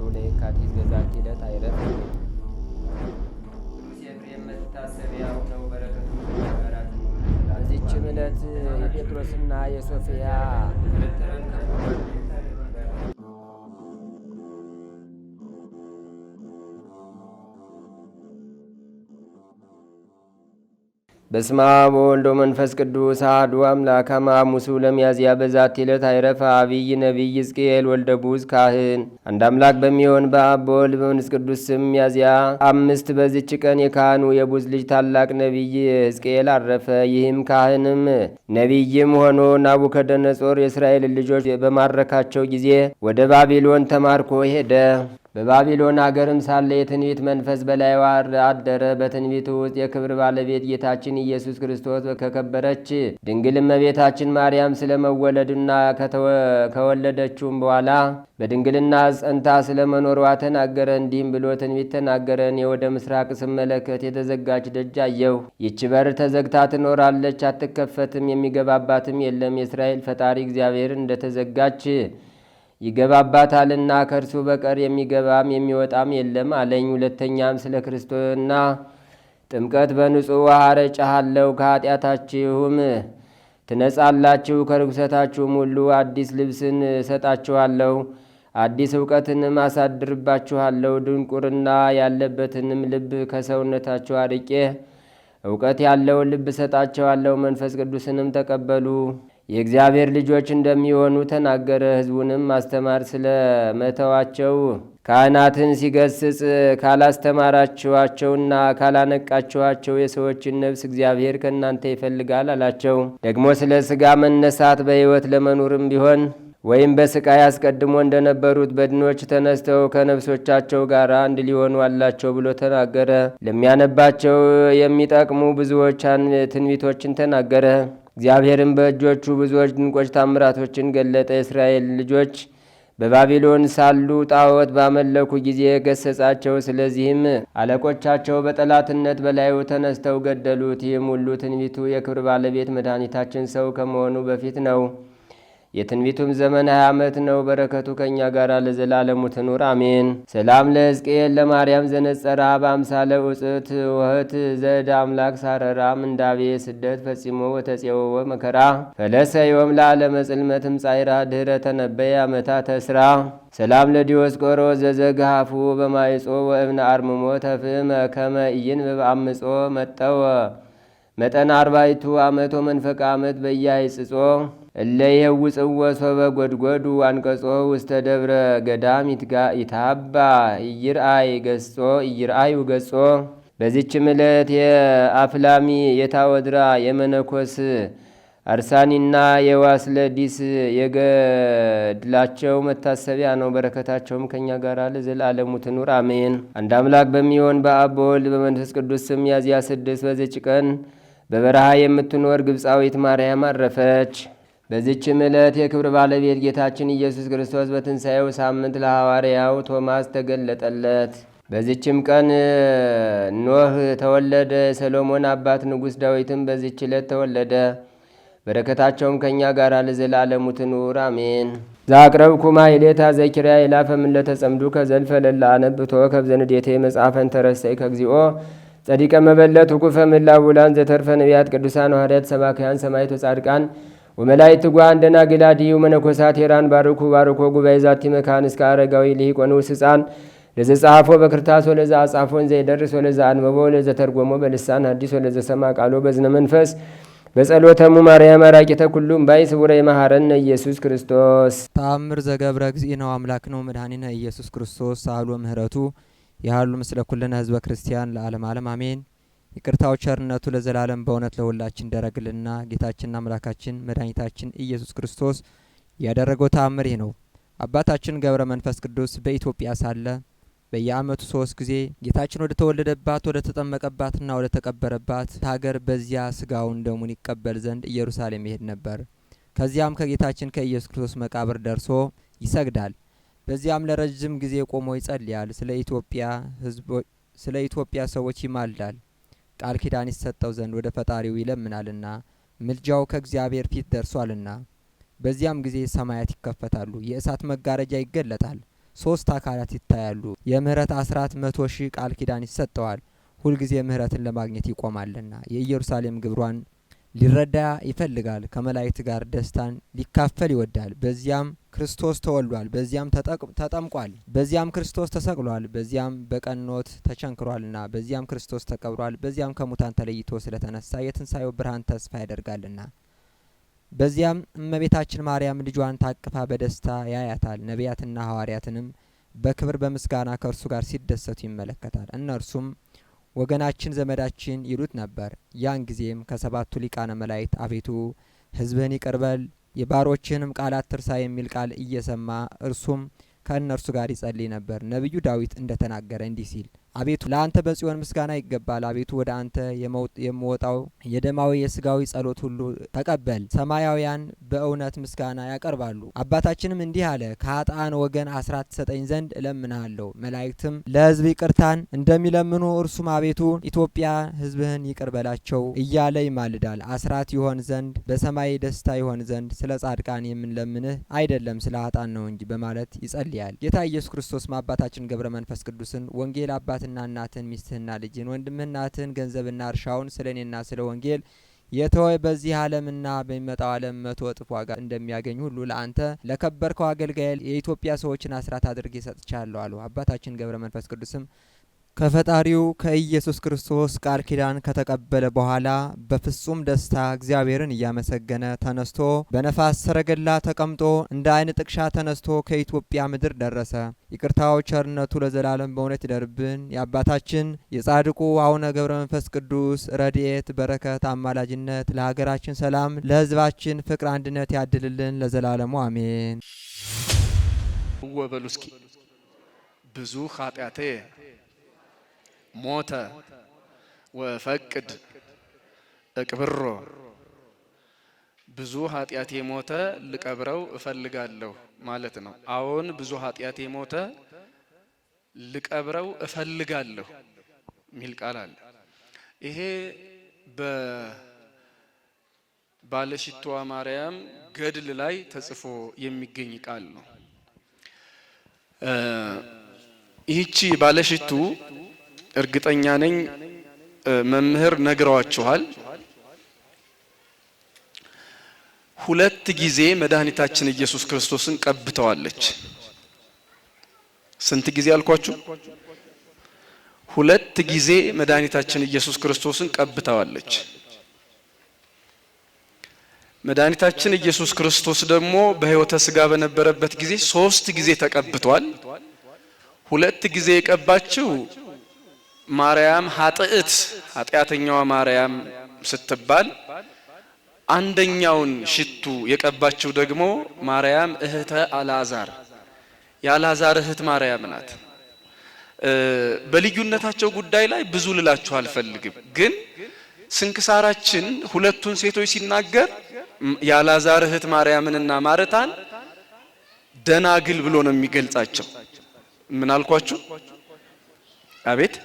ለየካቲት በዛቲ ዕለት አይረፍ። ቅዱስ ኤፍሬም መታሰቢያው ነው። በረከቱ በዚችም ዕለት የጴጥሮስና የሶፊያ በስመ አብ ወወልድ ወመንፈስ ቅዱስ አሐዱ አምላክ ሐሙሱ ለሚያዝያ በዛቲ ዕለት አይረፈ አብይ ነቢይ ሕዝቅኤል ወልደ ቡዝ ካህን። አንድ አምላክ በሚሆን በአብ በወልድ በመንፈስ ቅዱስ ስም ሚያዝያ 5 በዚች ቀን የካህኑ የቡዝ ልጅ ታላቅ ነቢይ ሕዝቅኤል አረፈ። ይህም ካህንም ነቢይም ሆኖ ናቡከደነጾር የእስራኤልን ልጆች በማረካቸው ጊዜ ወደ ባቢሎን ተማርኮ ሄደ። በባቢሎን አገርም ሳለ የትንቢት መንፈስ በላይዋ አደረ። በትንቢቱ ውስጥ የክብር ባለቤት ጌታችን ኢየሱስ ክርስቶስ ከከበረች ድንግል እመቤታችን ማርያም ስለመወለዱና ከወለደችውም በኋላ በድንግልና ጸንታ ስለመኖሯ ተናገረ። እንዲህም ብሎ ትንቢት ተናገረ። እኔ ወደ ምስራቅ ስመለከት የተዘጋች ደጅ አየሁ። ይህች በር ተዘግታ ትኖራለች፣ አትከፈትም፣ የሚገባባትም የለም። የእስራኤል ፈጣሪ እግዚአብሔር እንደተዘጋች ይገባባታልና ከእርሱ በቀር የሚገባም የሚወጣም የለም አለኝ። ሁለተኛም ስለ ክርስቶስና ጥምቀት በንጹሕ ውሃ ረጨሃለሁ፣ ከኃጢአታችሁም ትነጻላችሁ፣ ከርኩሰታችሁም ሁሉ አዲስ ልብስን እሰጣችኋለሁ፣ አዲስ እውቀትንም አሳድርባችኋለሁ። ድንቁርና ያለበትንም ልብ ከሰውነታችሁ አርቄ እውቀት ያለውን ልብ እሰጣቸዋለሁ። መንፈስ ቅዱስንም ተቀበሉ፣ የእግዚአብሔር ልጆች እንደሚሆኑ ተናገረ። ሕዝቡንም ማስተማር ስለ መተዋቸው ካህናትን ሲገስጽ ካላስተማራችኋቸውና ካላነቃችኋቸው የሰዎችን ነፍስ እግዚአብሔር ከእናንተ ይፈልጋል አላቸው። ደግሞ ስለ ሥጋ መነሳት በሕይወት ለመኖርም ቢሆን ወይም በስቃይ አስቀድሞ እንደነበሩት በድኖች ተነስተው ከነፍሶቻቸው ጋር አንድ ሊሆኑ አላቸው ብሎ ተናገረ። ለሚያነባቸው የሚጠቅሙ ብዙዎች ትንቢቶችን ተናገረ። እግዚአብሔርም በእጆቹ ብዙዎች ድንቆች ታምራቶችን ገለጠ። የእስራኤል ልጆች በባቢሎን ሳሉ ጣዖት ባመለኩ ጊዜ ገሰጻቸው። ስለዚህም አለቆቻቸው በጠላትነት በላዩ ተነስተው ገደሉት። ይህም ሁሉ ትንቢቱ የክብር ባለቤት መድኃኒታችን ሰው ከመሆኑ በፊት ነው። የትንቢቱም ዘመን 20 ዓመት ነው። በረከቱ ከእኛ ጋር ለዘላለሙ ትኑር አሜን። ሰላም ለሕዝቅኤል ለማርያም ዘነጸራ በአምሳለ ውፅት ወህት ዘደ አምላክ ሳረራ ምንዳቤ ስደት ፈጺሞ ወተጼወወ መከራ ፈለሰ ዮም ለዓለመ ጽልመትም ጻይራ ድህረ ተነበየ ዓመታ ተስራ ሰላም ለዲዮስቆሮ ዘዘግሃፉ በማይጾ ወእብነ አርምሞ ተፍህመ ከመ ኢይን በአምጾ መጠወ መጠን 40 ዓመቶ መንፈቃ ዓመት በያይጽጾ እለ ይህውጽዎ ሶበ ጎድጎዱ አንቀጾ ውስተ ደብረ ገዳም ይታባ ኢይርአዩ ገጾ። በዚችም ዕለት የአፍላሚ የታወድራ የመነኮስ አርሳኒና የዋስለዲስ የገድላቸው መታሰቢያ ነው። በረከታቸውም ከእኛ ጋር ለዘላለሙ ትኑር አሜን። አንድ አምላክ በሚሆን በአብ በወልድ በመንፈስ ቅዱስ ስም ሚያዝያ 6 በዚች ቀን በበረሃ የምትኖር ግብፃዊት ማርያም አረፈች። በዚችም ዕለት የክብር ባለቤት ጌታችን ኢየሱስ ክርስቶስ በትንሣኤው ሳምንት ለሐዋርያው ቶማስ ተገለጠለት። በዚችም ቀን ኖህ ተወለደ። የሰሎሞን አባት ንጉሥ ዳዊትም በዚች ዕለት ተወለደ። በረከታቸውም ከእኛ ጋር ለዘላለሙ ትኑር አሜን። ዛቅረብኩማ ኢሌታ ዘኪርያ ይላፈም ለተጸምዱ ከዘልፈ ለላ አነብቶ ከብዘንዴቴ መጽሐፈን ተረሰይ ከግዚኦ ጸዲቀ መበለት ውቁፈ ምላቡላን ዘተርፈ ነቢያት ቅዱሳን ሐዋርያት ሰባክያን ሰማዕታት ወጻድቃን ወመላእክት ትጓን ደናግል አድኅዩ መነኮሳት ሄራን ባርኩ ባርኮ ጉባኤ ዛቲ መካን እስከ አረጋዊ ልሂቅ ወንዑስ ሕፃን ለዘጻፎ በክርታስ ወለዛ አጻፎን ዘይደርስ ወለዛ አንበቦ ለዘተርጎሞ በልሳን ሐዲስ ወለዘሰማ ቃሎ በዝነ መንፈስ በጸሎተሙ ማርያም አራቂተ ኩሉም ባይ ስቡረ የመሐረነ ኢየሱስ ክርስቶስ። ተአምር ዘገብረ እግዚእነ አምላክ ነው መድኃኒነ ኢየሱስ ክርስቶስ ሳህሉ ምህረቱ ያህሉ ምስለ ኩልነ ህዝበ ክርስቲያን ለዓለም ዓለም አሜን። ይቅርታው ቸርነቱ ለዘላለም በእውነት ለሁላችን ደረግልና ጌታችንና አምላካችን መድኃኒታችን ኢየሱስ ክርስቶስ ያደረገው ተአምር ይህ ነው። አባታችን ገብረ መንፈስ ቅዱስ በኢትዮጵያ ሳለ በየዓመቱ 3 ጊዜ ጌታችን ወደ ተወለደባት ወደ ተጠመቀባትና ወደ ተቀበረባት ሀገር በዚያ ስጋውን ደሙን ይቀበል ዘንድ ኢየሩሳሌም ይሄድ ነበር። ከዚያም ከጌታችን ከኢየሱስ ክርስቶስ መቃብር ደርሶ ይሰግዳል። በዚያም ለረጅም ጊዜ ቆሞ ይጸልያል። ስለ ኢትዮጵያ ሰዎች ይማልዳል። ቃል ኪዳን ይሰጠው ዘንድ ወደ ፈጣሪው ይለምናልና ምልጃው ከእግዚአብሔር ፊት ደርሷልና። በዚያም ጊዜ ሰማያት ይከፈታሉ፣ የእሳት መጋረጃ ይገለጣል። ሶስት አካላት ይታያሉ። የምህረት አስራት 100,000 ቃል ኪዳን ይሰጠዋል። ሁልጊዜ ምህረትን ለማግኘት ይቆማልና የኢየሩሳሌም ግብሯን ሊረዳ ይፈልጋል። ከመላእክት ጋር ደስታን ሊካፈል ይወዳል። በዚያም ክርስቶስ ተወልዷል፣ በዚያም ተጠምቋል፣ በዚያም ክርስቶስ ተሰቅሏል፣ በዚያም በቀኖት ተቸንክሯልና፣ በዚያም ክርስቶስ ተቀብሯል፣ በዚያም ከሙታን ተለይቶ ስለተነሳ የትንሣኤው ብርሃን ተስፋ ያደርጋልና፣ በዚያም እመቤታችን ማርያም ልጇን ታቅፋ በደስታ ያያታል። ነቢያትና ሐዋርያትንም በክብር በምስጋና ከእርሱ ጋር ሲደሰቱ ይመለከታል። እነርሱም ወገናችን ዘመዳችን ይሉት ነበር። ያን ጊዜም ከሰባቱ ሊቃነ መላእክት አቤቱ ሕዝብህን ይቅር በል የባሮችህንም ቃላት ትርሳ የሚል ቃል እየሰማ እርሱም ከእነርሱ ጋር ይጸልይ ነበር። ነቢዩ ዳዊት እንደተናገረ እንዲህ ሲል አቤቱ ለአንተ በጽዮን ምስጋና ይገባል። አቤቱ ወደ አንተ የምወጣው የደማዊ የስጋዊ ጸሎት ሁሉ ተቀበል። ሰማያውያን በእውነት ምስጋና ያቀርባሉ። አባታችንም እንዲህ አለ፣ ከኃጥአን ወገን አስራት ትሰጠኝ ዘንድ እለምንሃለሁ። መላእክትም ለሕዝብ ይቅርታን እንደሚለምኑ እርሱም አቤቱ ኢትዮጵያ ሕዝብህን ይቅር በላቸው እያለ ይማልዳል። አስራት ይሆን ዘንድ በሰማይ ደስታ ይሆን ዘንድ ስለ ጻድቃን የምንለምንህ አይደለም ስለ ኃጥአን ነው እንጂ በማለት ይጸልያል። ጌታ ኢየሱስ ክርስቶስም አባታችን ገብረ መንፈስ ቅዱስን ወንጌል አባትና እናትን ሚስትህና ልጅን ወንድምህና እህትህን ገንዘብና እርሻውን ስለ እኔና ስለ ወንጌል የተወ በዚህ ዓለምና በሚመጣው ዓለም 100 እጥፍ ዋጋ እንደሚያገኝ ሁሉ ለአንተ ለከበርከው አገልጋይ የኢትዮጵያ ሰዎችን አስራት አድርጌ ሰጥቻለሁ አሉ። አባታችን ገብረ መንፈስ ቅዱስም ከፈጣሪው ከኢየሱስ ክርስቶስ ቃል ኪዳን ከተቀበለ በኋላ በፍጹም ደስታ እግዚአብሔርን እያመሰገነ ተነስቶ በነፋስ ሰረገላ ተቀምጦ እንደ ዓይን ጥቅሻ ተነስቶ ከኢትዮጵያ ምድር ደረሰ። ይቅርታው ቸርነቱ ለዘላለም በእውነት ይደርብን። የአባታችን የጻድቁ አቡነ ገብረ መንፈስ ቅዱስ ረድኤት በረከት አማላጅነት ለሀገራችን ሰላም ለሕዝባችን ፍቅር አንድነት ያድልልን ለዘላለሙ አሜን። ወበሉ እስኪ ብዙ ኃጢአቴ ሞተ ወፈቅድ እቅብሮ። ብዙ ኃጢአቴ ሞተ ልቀብረው እፈልጋለሁ ማለት ነው። አዎን ብዙ ኃጢአቴ ሞተ ልቀብረው እፈልጋለሁ ሚል ቃል አለ። ይሄ በባለሽቷ ማርያም ገድል ላይ ተጽፎ የሚገኝ ቃል ነው። ይህቺ ባለሽቱ እርግጠኛ ነኝ መምህር ነግረዋችኋል። 2 ጊዜ መድኃኒታችን ኢየሱስ ክርስቶስን ቀብተዋለች። ስንት ጊዜ አልኳችሁ? 2 ጊዜ መድኃኒታችን ኢየሱስ ክርስቶስን ቀብተዋለች። መድኃኒታችን ኢየሱስ ክርስቶስ ደግሞ በሕይወተ ሥጋ በነበረበት ጊዜ 3 ጊዜ ተቀብቷል። 2 ጊዜ የቀባችው ማርያም ኃጢአተኛዋ ማርያም ስትባል፣ አንደኛውን ሽቱ የቀባችው ደግሞ ማርያም እህተ አልዓዛር የአልዓዛር እህት ማርያም ናት። በልዩነታቸው ጉዳይ ላይ ብዙ ልላችሁ አልፈልግም፣ ግን ስንክሳራችን ሁለቱን ሴቶች ሲናገር የአልዓዛር እህት ማርያምንና ማርታን ደናግል ብሎ ነው የሚገልጻቸው። ምን አልኳችሁ? አቤት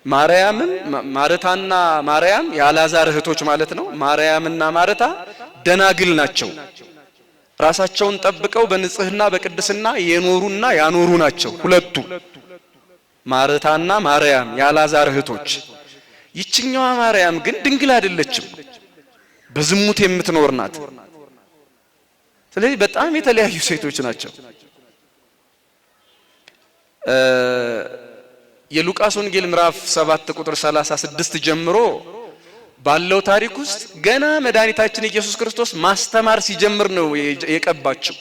ማርያምም ማርታና ማርያም የአልዓዛር እህቶች ማለት ነው። ማርያምና ማርታ ደናግል ናቸው። ራሳቸውን ጠብቀው በንጽህና በቅድስና የኖሩና ያኖሩ ናቸው ሁለቱ ማርታና ማርያም የአልዓዛር እህቶች። ይችኛዋ ማርያም ግን ድንግል አይደለችም፣ በዝሙት የምትኖር ናት። ስለዚህ በጣም የተለያዩ ሴቶች ናቸው። የሉቃስ ወንጌል ምዕራፍ 7 ቁጥር 36 ጀምሮ ባለው ታሪክ ውስጥ ገና መድኃኒታችን ኢየሱስ ክርስቶስ ማስተማር ሲጀምር ነው የቀባችው።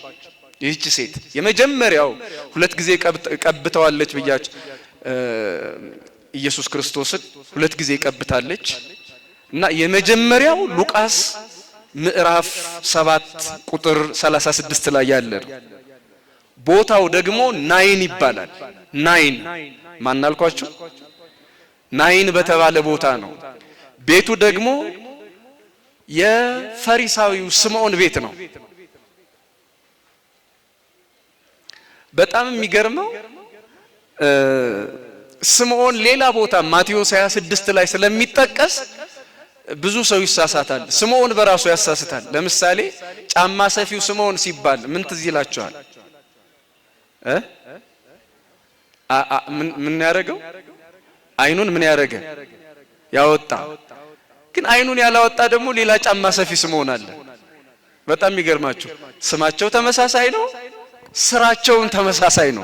ይህች ሴት የመጀመሪያው 2 ጊዜ ቀብተዋለች ብያች ኢየሱስ ክርስቶስን 2 ጊዜ ቀብታለች እና የመጀመሪያው ሉቃስ ምዕራፍ 7 ቁጥር 36 ላይ ያለ ነው። ቦታው ደግሞ ናይን ይባላል። ናይን ማን አልኳችሁ? ናይን በተባለ ቦታ ነው። ቤቱ ደግሞ የፈሪሳዊው ስምዖን ቤት ነው። በጣም የሚገርመው ስምዖን ሌላ ቦታ ማቴዎስ 26 ላይ ስለሚጠቀስ ብዙ ሰው ይሳሳታል። ስምዖን በራሱ ያሳስታል። ለምሳሌ ጫማ ሰፊው ስምዖን ሲባል ምን ትዝ ይላችኋል? ምን ያደረገው? አይኑን ምን ያደረገ? ያወጣ። ግን አይኑን ያላወጣ ደግሞ ሌላ ጫማ ሰፊ ስምዖን አለ። በጣም የሚገርማችሁ ስማቸው ተመሳሳይ ነው፣ ስራቸውን ተመሳሳይ ነው።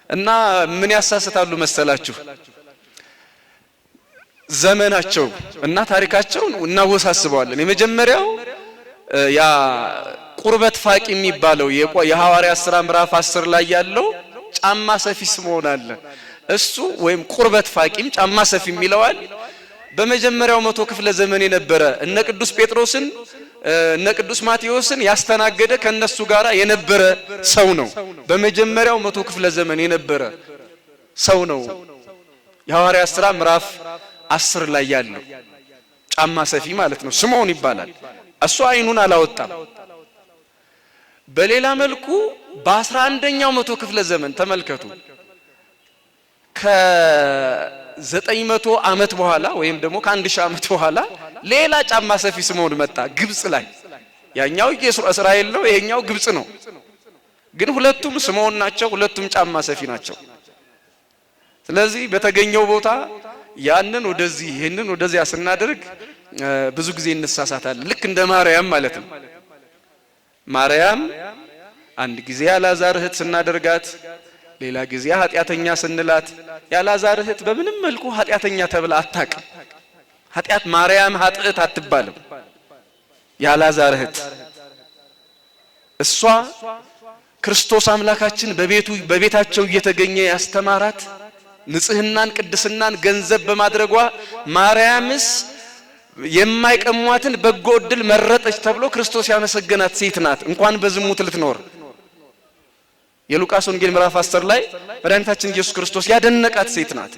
እና ምን ያሳስታሉ መሰላችሁ? ዘመናቸው እና ታሪካቸውን እናወሳስበዋለን። የመጀመሪያው ያ ቁርበት ፋቂ የሚባለው የሐዋርያት ሥራ ምዕራፍ 10 ላይ ያለው ጫማ ሰፊ ስምዖን አለ። እሱ ወይም ቁርበት ፋቂም ጫማ ሰፊ የሚለዋል በመጀመሪያው 100 ክፍለ ዘመን የነበረ እነ ቅዱስ ጴጥሮስን እነ ቅዱስ ማቴዎስን ያስተናገደ ከነሱ ጋራ የነበረ ሰው ነው። በመጀመሪያው 100 ክፍለ ዘመን የነበረ ሰው ነው። የሐዋርያት ሥራ ምዕራፍ 10 ላይ ያለው ጫማ ሰፊ ማለት ነው፣ ስምዖን ይባላል። እሱ አይኑን አላወጣም። በሌላ መልኩ በ11ኛው 100 ክፍለ ዘመን ተመልከቱ፣ ከ900 ዓመት በኋላ ወይም ደግሞ ከ1000 ዓመት በኋላ ሌላ ጫማ ሰፊ ስምዖን መጣ፣ ግብጽ ላይ። ያኛው እስራኤል ነው፣ ይሄኛው ግብጽ ነው። ግን ሁለቱም ስምዖን ናቸው፣ ሁለቱም ጫማ ሰፊ ናቸው። ስለዚህ በተገኘው ቦታ ያንን ወደዚህ ይሄንን ወደዚያ ስናደርግ ብዙ ጊዜ እንሳሳታለን። ልክ እንደ ማርያም ማለት ነው። ማርያም አንድ ጊዜ ያላዛር እህት ስናደርጋት፣ ሌላ ጊዜ ኃጢአተኛ ስንላት፣ ያላዛር እህት በምንም መልኩ ኃጢአተኛ ተብላ አታውቅም። ኃጢአት ማርያም ኃጥእት አትባልም። ያላዛር እህት እሷ ክርስቶስ አምላካችን በቤታቸው እየተገኘ ያስተማራት ንጽህናን ቅድስናን ገንዘብ በማድረጓ ማርያምስ የማይቀሟትን በጎ ዕድል መረጠች ተብሎ ክርስቶስ ያመሰገናት ሴት ናት። እንኳን በዝሙት ልትኖር የሉቃስ ወንጌል ምዕራፍ 10 ላይ መድኃኒታችን ኢየሱስ ክርስቶስ ያደነቃት ሴት ናት።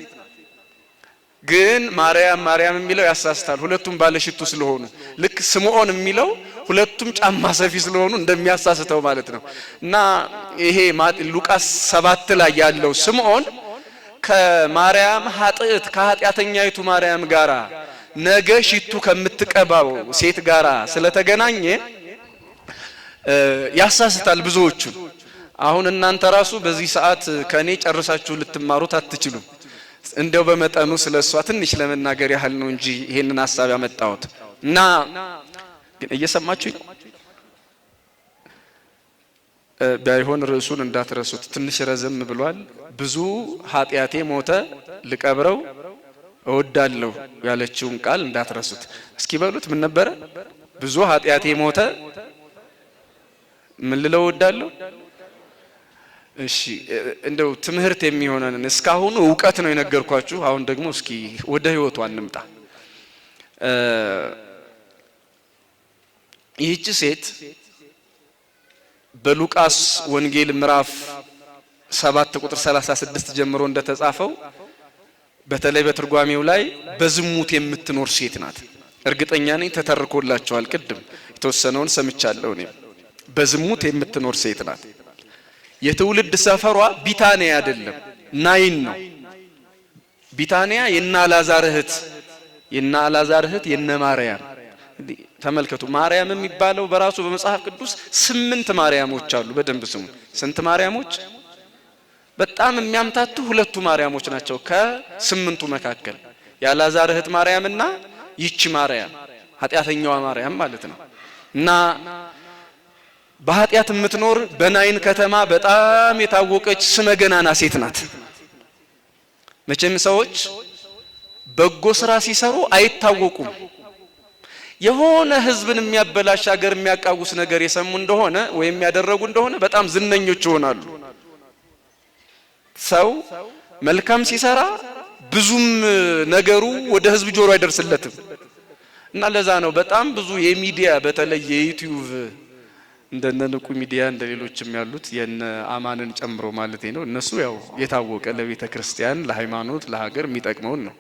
ግን ማርያም የሚለው ያሳስታል። ሁለቱም ባለሽቱ ስለሆኑ ልክ ስምዖን የሚለው ሁለቱም ጫማ ሰፊ ስለሆኑ እንደሚያሳስተው ማለት ነው። እና ይሄ ሉቃስ 7 ላይ ያለው ስምዖን ከማርያም ኃጥእት ከኃጢአተኛይቱ ማርያም ጋራ ነገ ሽቱ ከምትቀባው ሴት ጋራ ስለተገናኘ ያሳስታል ብዙዎቹን። አሁን እናንተ ራሱ በዚህ ሰዓት ከኔ ጨርሳችሁ ልትማሩት አትችሉም። እንደው በመጠኑ ስለሷ ትንሽ ለመናገር ያህል ነው እንጂ ይሄንን ሐሳብ ያመጣሁት። እና ግን እየሰማችሁኝ ባይሆን ርዕሱን እንዳትረሱት፣ ትንሽ ረዘም ብሏል። ብዙ ኃጢአቴ ሞተ ልቀብረው እወዳለሁ ያለችውን ቃል እንዳትረሱት። እስኪ በሉት ምን ነበረ? ብዙ ኃጢአቴ ሞተ ምን ልለው እወዳለሁ። እሺ እንደው ትምህርት የሚሆነን እስካሁን ዕውቀት ነው የነገርኳችሁ። አሁን ደግሞ እስኪ ወደ ህይወቷ እንምጣ። ይህች ሴት በሉቃስ ወንጌል ምዕራፍ 7 ቁጥር 36 ጀምሮ እንደተጻፈው በተለይ በትርጓሜው ላይ በዝሙት የምትኖር ሴት ናት። እርግጠኛ ነኝ ተተርኮላችኋል። ቅድም የተወሰነውን ሰምቻለሁ። እኔ በዝሙት የምትኖር ሴት ናት። የትውልድ ሰፈሯ ቢታንያ አይደለም ናይን ነው። ቢታንያ የና አልዓዛር እህት የነ ማርያም። ተመልከቱ፣ ማርያም የሚባለው በራሱ በመጽሐፍ ቅዱስ 8 ማርያሞች አሉ። በደንብ ስሙ። ስንት ማርያሞች? በጣም የሚያምታቱ 2 ማርያሞች ናቸው ከ8ቱ መካከል የአልዓዛር እህት ማርያምና ይቺ ማርያም ኃጢአተኛዋ ማርያም ማለት ነው። እና በኃጢአት የምትኖር በናይን ከተማ በጣም የታወቀች ስመገናና ሴት ናት። መቼም ሰዎች በጎ ስራ ሲሰሩ አይታወቁም። የሆነ ህዝብን የሚያበላሽ ሀገር የሚያቃውስ ነገር የሰሙ እንደሆነ ወይም ያደረጉ እንደሆነ በጣም ዝነኞች ይሆናሉ። ሰው መልካም ሲሰራ ብዙም ነገሩ ወደ ህዝብ ጆሮ አይደርስለትም። እና ለዛ ነው በጣም ብዙ የሚዲያ በተለይ የዩቲዩብ እንደነንቁ ሚዲያ እንደሌሎችም ያሉት የነ አማንን ጨምሮ ማለት ነው። እነሱ ያው የታወቀ ለቤተ ክርስቲያን ለሃይማኖት ለሀገር የሚጠቅመውን ነው።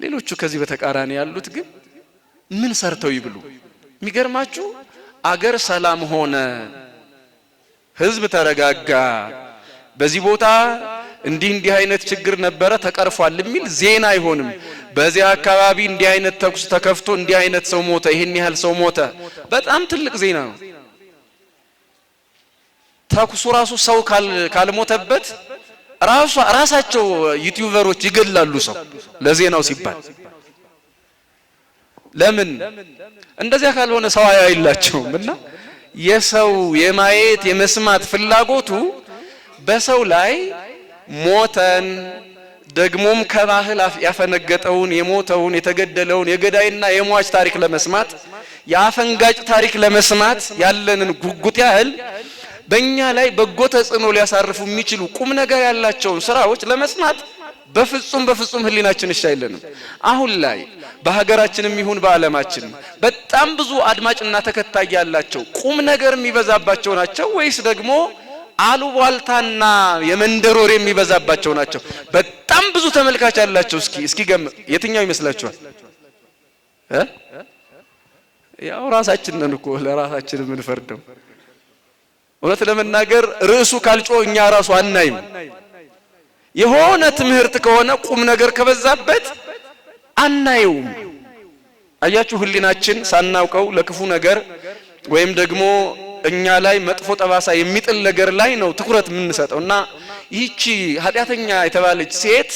ሌሎቹ ከዚህ በተቃራኒ ያሉት ግን ምን ሰርተው ይብሉ? የሚገርማችሁ አገር ሰላም ሆነ፣ ህዝብ ተረጋጋ፣ በዚህ ቦታ እንዲህ አይነት ችግር ነበረ ተቀርፏል የሚል ዜና አይሆንም። በዚህ አካባቢ እንዲህ አይነት ተኩስ ተከፍቶ እንዲህ አይነት ሰው ሞተ፣ ይሄን ያህል ሰው ሞተ፣ በጣም ትልቅ ዜና ነው። ተኩሱ ራሱ ሰው ካልሞተበት ራሳቸው ዩቲዩበሮች ይገላሉ ሰው ለዜናው ሲባል። ለምን እንደዚያ ካልሆነ ሰው አይላቸውም። እና የሰው የማየት የመስማት ፍላጎቱ በሰው ላይ ሞተን ደግሞም ከባህል ያፈነገጠውን የሞተውን የተገደለውን የገዳይና የሟች ታሪክ ለመስማት የአፈንጋጭ ታሪክ ለመስማት ያለንን ጉጉት ያህል በእኛ ላይ በጎ ተጽዕኖ ሊያሳርፉ የሚችሉ ቁም ነገር ያላቸውን ስራዎች ለመስማት በፍጹም ህሊናችን እሺ አይለንም። አሁን ላይ በሀገራችንም ይሁን በዓለማችን በጣም ብዙ አድማጭና ተከታይ ያላቸው ቁም ነገር የሚበዛባቸው ናቸው ወይስ ደግሞ አሉባልታና የመንደር ወሬ የሚበዛባቸው ናቸው? በጣም ብዙ ተመልካች ያላቸው እስኪ የትኛው ይመስላችኋል? ያው ራሳችንን እኮ ለራሳችን የምንፈርደው። እውነት ለመናገር ርዕሱ ካልጮ እኛ ራሱ አናይም። የሆነ ትምህርት ከሆነ ቁም ነገር ከበዛበት አናየውም። አያችሁ፣ ህሊናችን ሳናውቀው ለክፉ ነገር ወይም ደግሞ እኛ ላይ መጥፎ ጠባሳ የሚጥል ነገር ላይ ነው ትኩረት የምንሰጠውና ይህቺ ኃጢአተኛ የተባለች ሴት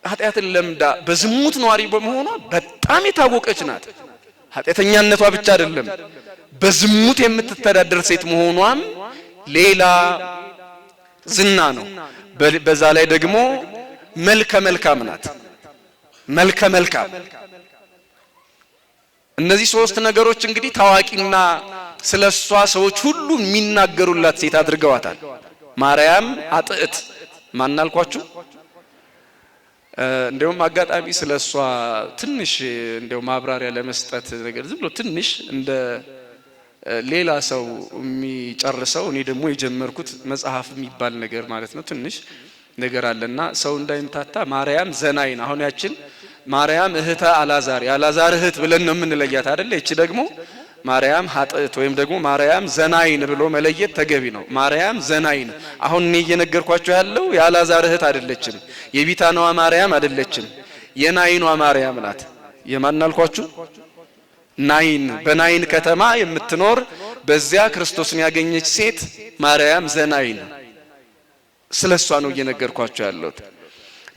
ኃጢአትን ለምዳ በዝሙት ኗሪ በመሆኗ በጣም የታወቀች ናት። ኃጢአተኛነቷ ብቻ አይደለም፣ በዝሙት የምትተዳደር ሴት መሆኗም ሌላ ዝና ነው። በዛ ላይ ደግሞ መልከ መልካም ናት። መልከ መልካም እነዚህ ሶስት ነገሮች እንግዲህ ታዋቂና ስለሷ ሰዎች ሁሉ የሚናገሩላት ሴት አድርገዋታል። ማርያም ኃጥእት ማናልኳችሁ? እንደውም አጋጣሚ ስለሷ ትንሽ እንደው ማብራሪያ ለመስጠት ነገር ዝም ብሎ ትንሽ እንደ ሌላ ሰው የሚጨርሰው እኔ ደግሞ የጀመርኩት መጽሐፍ የሚባል ነገር ማለት ነው። ትንሽ ነገር አለና ሰው እንዳይምታታ ማርያም ዘናይን፣ አሁን ያችን ማርያም እህተ አላዛር የአላዛር እህት ብለን ነው የምንለያት አይደለ? እቺ ደግሞ ማርያም ኃጥእት ወይም ደግሞ ማርያም ዘናይን ብሎ መለየት ተገቢ ነው። ማርያም ዘናይን አሁን እኔ እየነገርኳችሁ ያለው የአላዛር እህት አይደለችም፣ የቢታናዋ ማርያም አይደለችም፣ የናይኗ ማርያም ናት። የማናልኳችሁ ናይን፣ በናይን ከተማ የምትኖር በዚያ ክርስቶስን ያገኘች ሴት ማርያም ዘናይን፣ ስለሷ ነው እየነገርኳችሁ ያለሁት።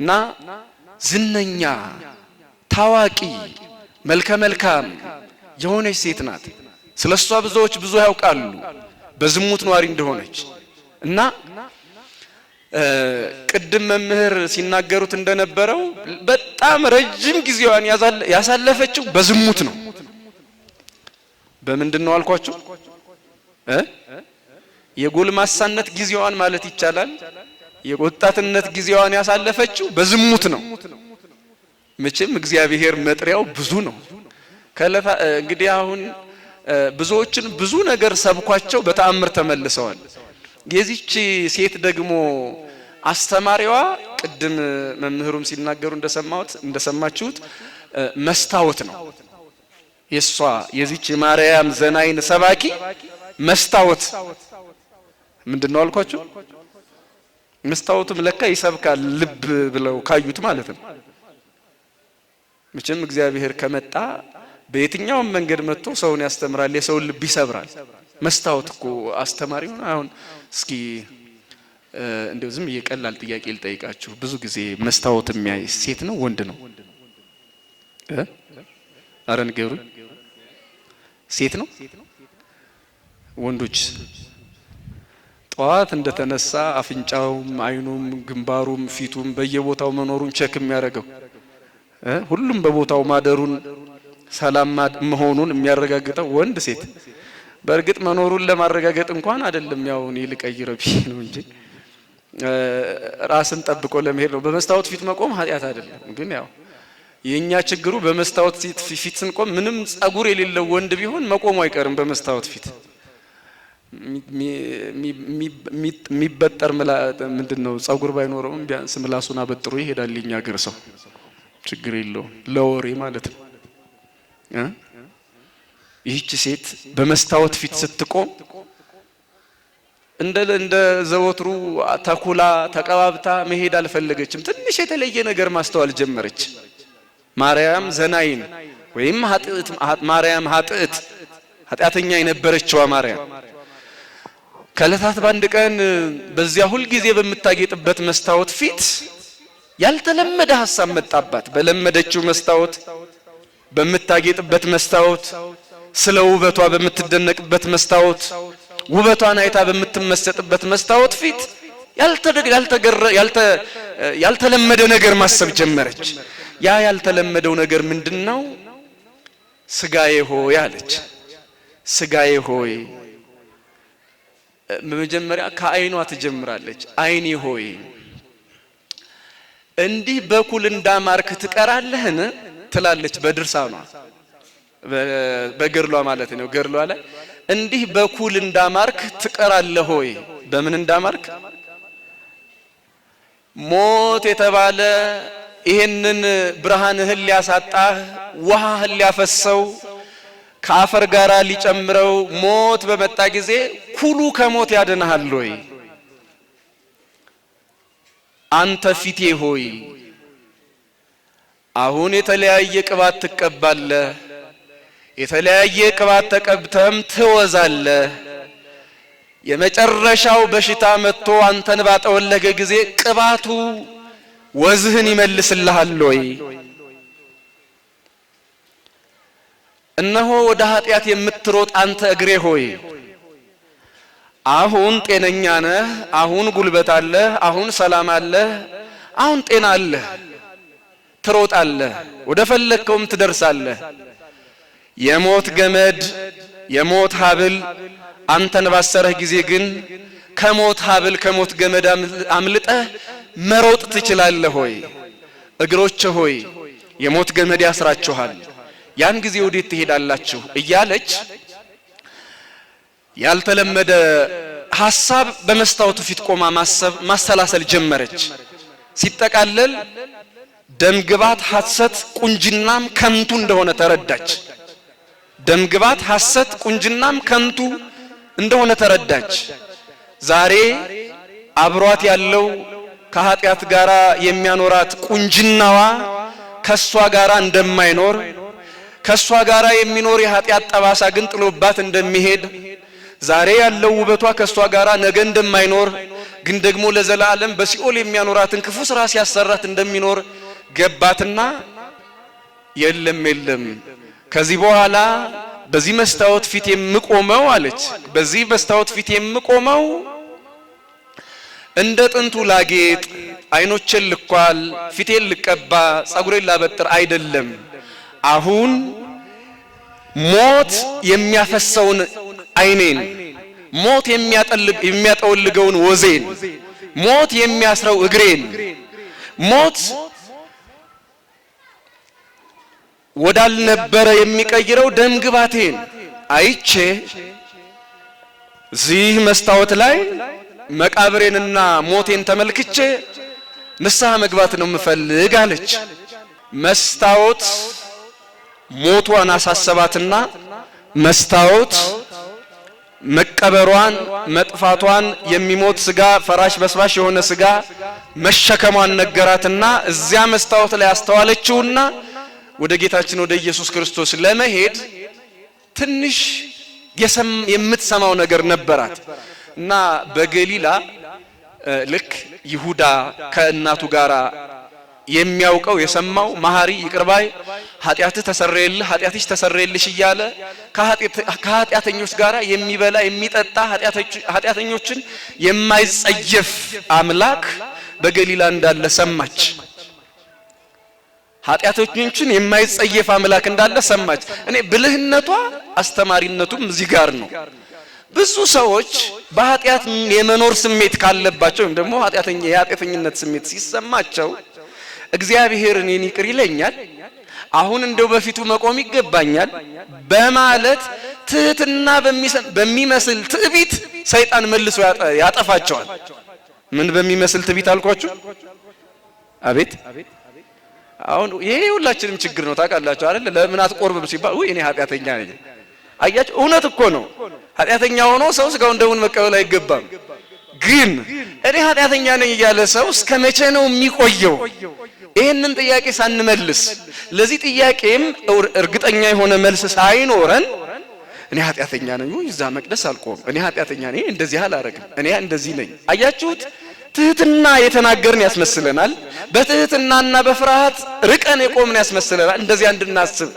እና ዝነኛ ታዋቂ መልከ መልካም የሆነች ሴት ናት። ስለሷ ብዙዎች ብዙ ያውቃሉ በዝሙት ኗሪ እንደሆነች። እና ቅድም መምህር ሲናገሩት እንደነበረው በጣም ረጅም ጊዜዋን ያሳለፈችው በዝሙት ነው። በምንድነው አልኳችሁ? የጎልማሳነት ጊዜዋን ማለት ይቻላል የወጣትነት ጊዜዋን ያሳለፈችው በዝሙት ነው። መቼም እግዚአብሔር መጥሪያው ብዙ ነው። እንግዲህ አሁን ብዙዎችን ብዙ ነገር ሰብኳቸው በተአምር ተመልሰዋል። የዚች ሴት ደግሞ አስተማሪዋ ቅድም መምህሩም ሲናገሩ እንደሰማችሁት መስታወት ነው። የዚች ማርያም ዘናይን ሰባኪ መስታወት ምንድነው አልኳችሁ? መስታወቱም ለካ ይሰብካል ልብ ብለው ካዩት ማለት ነው። መቼም እግዚአብሔር ከመጣ በየትኛውም መንገድ መጥቶ ሰውን ያስተምራል፣ የሰውን ልብ ይሰብራል። መስታወት እኮ አስተማሪ ነው። አሁን እስኪ እንደው ዝም የቀላል ጥያቄ ልጠይቃችሁ። ብዙ ጊዜ መስታወት የሚያይ ሴት ነው ወንድ ነው? አረ ንገሩኝ። ሴት ነው? ወንዶች ጠዋት እንደተነሳ አፍንጫውም አይኑም ግንባሩም ፊቱም በየቦታው መኖሩን ቼክ የሚያደርገው ሁሉም በቦታው ማደሩን ሰላም መሆኑን የሚያረጋግጠው ወንድ ሴት? በእርግጥ መኖሩን ለማረጋገጥ እንኳን አይደለም፣ ያው እኔ ልቀይረው ነው እንጂ ራስን ጠብቆ ለመሄድ ነው። በመስታወት ፊት መቆም ኃጢአት አይደለም። ግን ያው የኛ ችግሩ በመስታወት ፊት ስንቆም ምንም ጸጉር የሌለው ወንድ ቢሆን መቆሙ አይቀርም። በመስታወት ፊት የሚበጠር ምንድነው ጸጉር ባይኖረውም ቢያንስ ምላሱን አበጥሮ ይሄዳል። የኛ ሀገር ሰው ችግር የለውም ለወሬ ማለት ነው። ይህች ሴት በመስታወት ፊት ስትቆም እንደ ዘወትሩ ተኩላ ተቀባብታ መሄድ አልፈለገችም። ትንሽ የተለየ ነገር ማስተዋል ጀመረች። ማርያም ዘናይን ወይም ማርያም ኃጥእት ኃጢአተኛ የነበረችዋ ማርያም ከዕለታት በአንድ ቀን በዚያ ሁል ጊዜ በምታጌጥበት መስታወት ፊት ያልተለመደ ሐሳብ መጣባት። በለመደችው መስታወት፣ በምታጌጥበት መስታወት፣ ስለ ውበቷ በምትደነቅበት መስታወት፣ ውበቷን አይታ በምትመሰጥበት መስታወት ፊት ያልተለመደ ነገር ማሰብ ጀመረች። ያ ያልተለመደው ነገር ምንድነው? ስጋዬ ሆይ አለች። ስጋዬ ሆይ በመጀመሪያ ከአይኗ ትጀምራለች። አይኔ ሆይ እንዲህ በኩል እንዳማርክ ትቀራለህን ትላለች በድርሳኗ በገድሏ ማለት ነው። ገድሏ ላይ እንዲህ በኩል እንዳማርክ ትቀራለህ ሆይ። በምን እንዳማርክ? ሞት የተባለ ይሄንን ብርሃንህን ሊያሳጣህ ውሃህን ሊያፈሰው ከአፈር ጋራ ሊጨምረው ሞት በመጣ ጊዜ ኩሉ ከሞት ያድንሃል ሆይ። አንተ ፊቴ ሆይ አሁን የተለያየ ቅባት ትቀባለህ፣ የተለያየ ቅባት ተቀብተም ትወዛለህ። የመጨረሻው በሽታ መጥቶ አንተን ባጠወለገ ጊዜ ቅባቱ ወዝህን ይመልስልሃል ሆይ። እነሆ ወደ ኃጢአት የምትሮጥ አንተ እግሬ ሆይ አሁን ጤነኛ ነህ፣ አሁን ጉልበት አለህ፣ አሁን ሰላም አለህ፣ አሁን ጤና አለህ፣ ትሮጣለህ፣ ወደ ፈለግከውም ትደርሳለህ። የሞት ገመድ የሞት ሀብል አንተን ባሰረህ ጊዜ ግን ከሞት ሀብል ከሞት ገመድ አምልጠህ መሮጥ ትችላለህ ሆይ። እግሮች ሆይ የሞት ገመድ ያስራችኋል፣ ያን ጊዜ ወዴት ትሄዳላችሁ? እያለች ያልተለመደ ሐሳብ በመስታወቱ ፊት ቆማ ማሰላሰል ጀመረች። ሲጠቃለል ደምግባት፣ ሐሰት፣ ቁንጅናም ከንቱ እንደሆነ ተረዳች። ደምግባት፣ ሐሰት፣ ቁንጅናም ከንቱ እንደሆነ ተረዳች። ዛሬ አብሯት ያለው ከኃጢአት ጋራ የሚያኖራት ቁንጅናዋ ከሷ ጋራ እንደማይኖር፣ ከሷ ጋራ የሚኖር የኃጢአት ጠባሳ ግን ጥሎባት እንደሚሄድ፣ ዛሬ ያለው ውበቷ ከሷ ጋራ ነገ እንደማይኖር ግን ደግሞ ለዘላለም በሲኦል የሚያኖራትን ክፉ ስራ ሲያሰራት እንደሚኖር ገባትና የለም ከዚህ በኋላ በዚህ መስታወት ፊት የምቆመው አለች፣ በዚህ መስታወት ፊት የምቆመው እንደ ጥንቱ ላጌጥ፣ አይኖቼን ልኳል፣ ፊቴን ልቀባ፣ ጸጉሬን ላበጥር አይደለም። አሁን ሞት የሚያፈሰውን አይኔን፣ ሞት የሚያጠወልገውን ወዜን፣ ሞት የሚያስረው እግሬን፣ ሞት ወዳልነበረ የሚቀይረው ደምግባቴን አይቼ እዚህ መስታወት ላይ መቃብሬንና ሞቴን ተመልክቼ ንስሐ መግባት ነው የምፈልግ አለች። መስታወት ሞቷን አሳሰባትና መስታወት መቀበሯን፣ መጥፋቷን፣ የሚሞት ስጋ ፈራሽ በስባሽ የሆነ ስጋ መሸከሟን ነገራትና እዚያ መስታወት ላይ አስተዋለችውና ወደ ጌታችን ወደ ኢየሱስ ክርስቶስ ለመሄድ ትንሽ የምትሰማው ነገር ነበራት እና በገሊላ ልክ ይሁዳ ከእናቱ ጋራ የሚያውቀው የሰማው መሐሪ ይቅርባይ ኃጢአትህ ተሰረየልህ ኃጢአትሽ ተሰረየልሽ እያለ ከኃጢአተኞች ጋራ የሚበላ የሚጠጣ ኃጢአተኞችን የማይጸየፍ አምላክ በገሊላ እንዳለ ሰማች። ኃጢአተኞችን የማይጸየፍ አምላክ እንዳለ ሰማች። እኔ ብልህነቷ አስተማሪነቱም እዚህ ጋር ነው። ብዙ ሰዎች በኃጢአት የመኖር ስሜት ካለባቸው ወይም ደግሞ የኃጢአተኝነት ስሜት ሲሰማቸው እግዚአብሔር እኔን ይቅር ይለኛል፣ አሁን እንደው በፊቱ መቆም ይገባኛል በማለት ትህትና በሚመስል ትዕቢት ሰይጣን መልሶ ያጠፋቸዋል። ምን በሚመስል ትዕቢት አልኳችሁ? አቤት አሁን ይሄ ሁላችንም ችግር ነው ታውቃላችሁ አይደል? ለምን አትቆርብም ሲባል እኔ ኃጢአተኛ ነኝ። አያችሁ እውነት እኮ ነው። ኃጢአተኛ ሆኖ ሰው ስጋውን ደሙን መቀበል አይገባም። ግን እኔ ኃጢአተኛ ነኝ እያለ ሰው እስከ መቼ ነው የሚቆየው? ይሄንን ጥያቄ ሳንመልስ ለዚህ ጥያቄም እርግጠኛ የሆነ መልስ ሳይኖረን እኔ ኃጢአተኛ ነኝ፣ እዛ መቅደስ አልቆም፣ እኔ ኃጢአተኛ ነኝ፣ እንደዚህ አላረግም፣ እኔ እንደዚህ ነኝ። አያችሁት? ትህትና የተናገርን ያስመስለናል። በትህትናና በፍርሃት ርቀን የቆምን ያስመስለናል እንደዚያ እንድናስብ።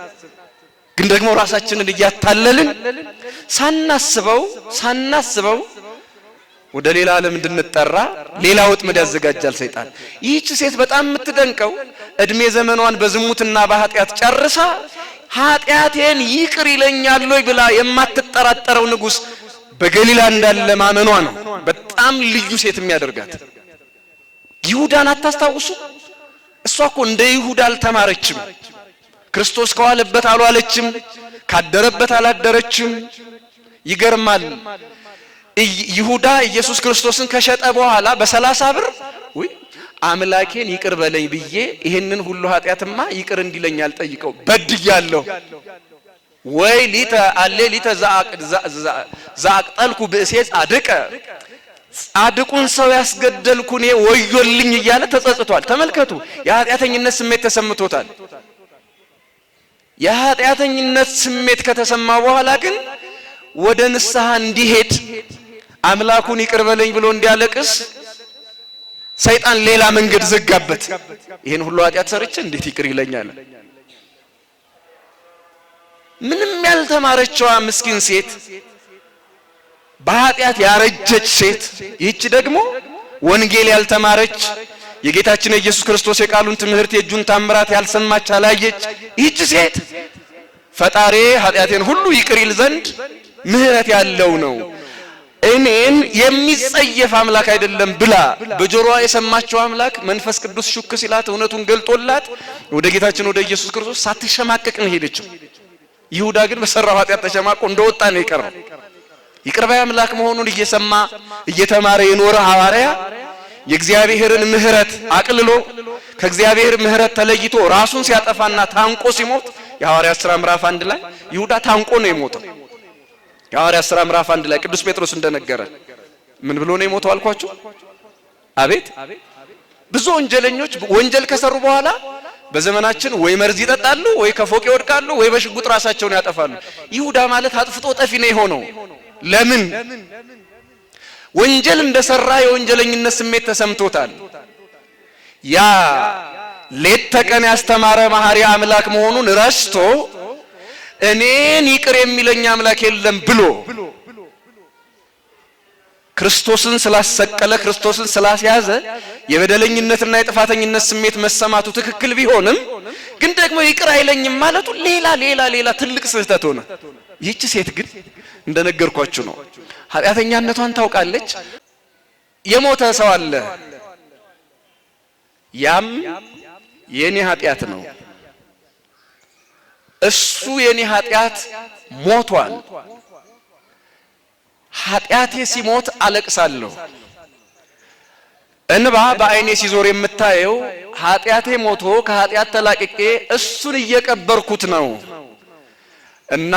ግን ደግሞ ራሳችንን እያታለልን ሳናስበው ወደ ሌላ ዓለም እንድንጠራ ሌላ ወጥመድ ያዘጋጃል ሰይጣን። ይህች ሴት በጣም የምትደንቀው እድሜ ዘመኗን በዝሙትና በኃጢአት ጨርሳ ኃጢአቴን ይቅር ይለኛል ወይ ብላ የማትጠራጠረው ንጉስ በገሊላ እንዳለ ማመኗ ነው በጣም ልዩ ሴት የሚያደርጋት። ይሁዳን አታስታውሱ? እሷ እኮ እንደ ይሁዳ አልተማረችም። ክርስቶስ ከዋለበት አልዋለችም፣ ካደረበት አላደረችም። ይገርማል። ይሁዳ ኢየሱስ ክርስቶስን ከሸጠ በኋላ በ30 ብር ወይ አምላኬን ይቅር በለኝ ብዬ ይሄንን ሁሉ ኃጢአትማ ይቅር እንዲለኝ አልጠይቀው በድያለሁ ወይ ሊተ አለ ሊተ ዛቅጠልኩ ብእሴ ጻድቀ ጻድቁን ሰው ያስገደልኩ እኔ ወዮልኝ እያለ ተጸጽቷል። ተመልከቱ፣ የኃጢአተኝነት ስሜት ተሰምቶታል። የኃጢአተኝነት ስሜት ከተሰማ በኋላ ግን ወደ ንስሐ እንዲሄድ አምላኩን ይቅር በለኝ ብሎ እንዲያለቅስ ሰይጣን ሌላ መንገድ ዘጋበት። ይሄን ሁሉ ኃጢአት ሰርቼ እንዴት ይቅር ይለኛል? ምንም ያልተማረችዋ ምስኪን ሴት፣ በኃጢአት ያረጀች ሴት፣ ይህች ደግሞ ወንጌል ያልተማረች የጌታችን የኢየሱስ ክርስቶስ የቃሉን ትምህርት የእጁን ታምራት ያልሰማች አላየች። ይህች ሴት ፈጣሪ ኃጢአቴን ሁሉ ይቅር ይል ዘንድ ምህረት ያለው ነው፣ እኔን የሚጸየፍ አምላክ አይደለም ብላ በጆሮዋ የሰማችው አምላክ መንፈስ ቅዱስ ሹክ ሲላት እውነቱን ገልጦላት ወደ ጌታችን ወደ ኢየሱስ ክርስቶስ ሳትሸማቀቅ ነው ሄደችው። ይሁዳ ግን በሰራው ኃጢአት ተሸማቆ እንደወጣ ነው የቀረው። ይቅር ባይ አምላክ መሆኑን እየሰማ እየተማረ የኖረ ሐዋርያ የእግዚአብሔርን ምህረት አቅልሎ ከእግዚአብሔር ምህረት ተለይቶ ራሱን ሲያጠፋና ታንቆ ሲሞት የሐዋርያት ሥራ ምዕራፍ 1 ላይ ይሁዳ ታንቆ ነው የሞተው። የሐዋርያት ሥራ ምዕራፍ 1 ላይ ቅዱስ ጴጥሮስ እንደነገረ ምን ብሎ ነው የሞተው አልኳችሁ? አቤት ብዙ ወንጀለኞች ወንጀል ከሰሩ በኋላ በዘመናችን ወይ መርዝ ይጠጣሉ፣ ወይ ከፎቅ ይወድቃሉ፣ ወይ በሽጉጥ ራሳቸውን ያጠፋሉ። ይሁዳ ማለት አጥፍቶ ጠፊ ነው የሆነው። ለምን? ወንጀል እንደሰራ የወንጀለኝነት ስሜት ተሰምቶታል። ያ ሌት ተቀን ያስተማረ መሐሪ አምላክ መሆኑን ረስቶ እኔን ይቅር የሚለኝ አምላክ የለም ብሎ ክርስቶስን ስላሰቀለ ክርስቶስን ስላስያዘ የበደለኝነትና የጥፋተኝነት ስሜት መሰማቱ ትክክል ቢሆንም ግን ደግሞ ይቅር አይለኝም ማለቱ ሌላ ትልቅ ስህተት ሆነ። ይህች ሴት ግን እንደነገርኳችሁ ነው። ኃጢአተኛነቷን ታውቃለች። የሞተ ሰው አለ፣ ያም የኔ ኃጢአት ነው። እሱ የኔ ኃጢአት ሞቷል። ኃጢአቴ ሲሞት አለቅሳለሁ። እንባ በአይኔ ሲዞር የምታየው ኃጢአቴ ሞቶ ከኃጢአት ተላቅቄ እሱን እየቀበርኩት ነው እና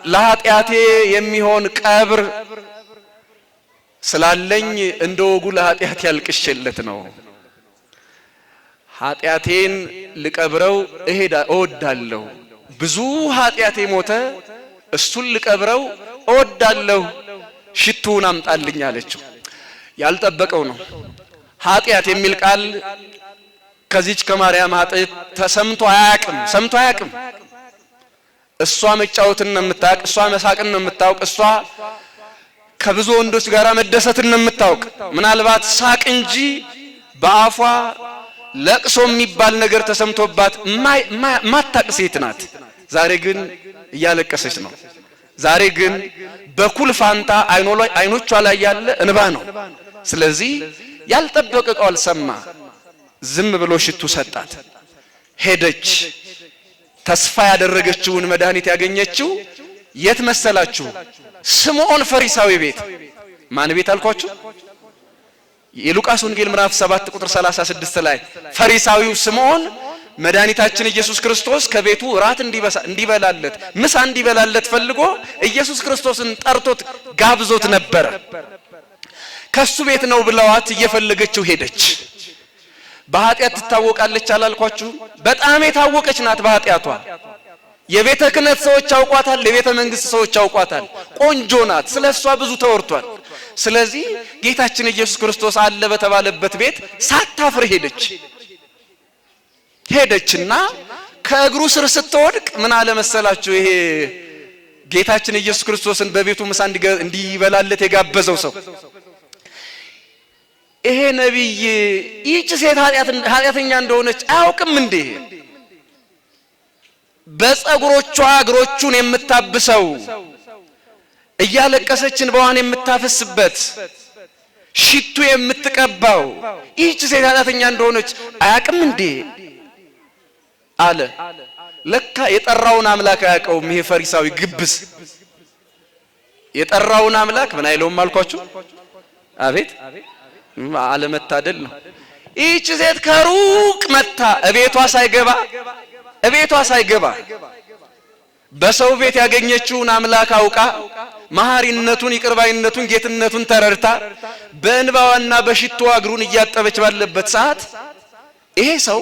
ለኃጢአቴ የሚሆን ቀብር ስላለኝ እንደወጉ ለኃጢአቴ ያልቅሽለት ነው። ኃጢአቴን ልቀብረው እወዳለሁ። ብዙ ኃጢአቴ ሞተ፣ እሱን ልቀብረው እወዳለሁ። ሽቱን አምጣልኝ አለችው። ያልጠበቀው ነው። ኃጢአት የሚል ቃል ከዚች ከማርያም ኃጢአት ተሰምቶ አያውቅም። እሷ መጫወትን ነው የምታውቅ፣ እሷ መሳቅን ነው የምታውቅ፣ እሷ ከብዙ ወንዶች ጋር መደሰትን ነው የምታውቅ። ምናልባት ሳቅ እንጂ በአፏ ለቅሶ የሚባል ነገር ተሰምቶባት ማታቅ ሴት ናት። ዛሬ ግን እያለቀሰች ነው። ዛሬ ግን በኩል ፋንታ አይኖቿ ላይ ያለ እንባ ነው። ስለዚህ ያልጠበቀ ቃል ሰማ፣ ዝም ብሎ ሽቱ ሰጣት። ሄደች። ተስፋ ያደረገችውን መድኃኒት ያገኘችው የት መሰላችሁ? ስምዖን ፈሪሳዊ ቤት። ማን ቤት አልኳችሁ? የሉቃስ ወንጌል ምዕራፍ 7 ቁጥር 36 ላይ ፈሪሳዊው ስምዖን መድኃኒታችን ኢየሱስ ክርስቶስ ከቤቱ ራት እንዲበላለት ምሳ እንዲበላለት ፈልጎ ኢየሱስ ክርስቶስን ጠርቶት ጋብዞት ነበር። ከሱ ቤት ነው ብለዋት እየፈለገችው ሄደች። በኃጢአት ትታወቃለች አላልኳችሁ? በጣም የታወቀች ናት በኃጢአቷ። የቤተ ክህነት ሰዎች ያውቋታል፣ የቤተ መንግስት ሰዎች ያውቋታል። ቆንጆ ናት፣ ስለሷ ብዙ ተወርቷል። ስለዚህ ጌታችን ኢየሱስ ክርስቶስ አለ በተባለበት ቤት ሳታፍር ሄደችና ከእግሩ ስር ስትወድቅ ምን አለ መሰላችሁ? ይሄ ጌታችን ኢየሱስ ክርስቶስን በቤቱ ምሳ እንዲበላለት የጋበዘው ሰው ይሄ ነብይ ይህች ሴት ኃጢአተኛ እንደሆነች አያውቅም እንዴ? በፀጉሮቿ እግሮቹን የምታብሰው እያለቀሰችን በዋን የምታፈስበት ሽቱ የምትቀባው ይህች ሴት ኃጢአተኛ እንደሆነች አያውቅም እንዴ አለ። ለካ የጠራውን አምላክ አያውቀውም። ይሄ ፈሪሳዊ ግብስ የጠራውን አምላክ ምን አይለውም አልኳችሁ? አቤት አለመታደል ነው። ይህች ሴት ከሩቅ መጣ እቤቷ ሳይገባ በሰው ቤት ያገኘችውን አምላክ አውቃ መሐሪነቱን፣ ይቅርባይነቱን፣ ጌትነቱን ተረድታ በእንባዋና በሽቶዋ እግሩን እያጠበች ባለበት ሰዓት ይሄ ሰው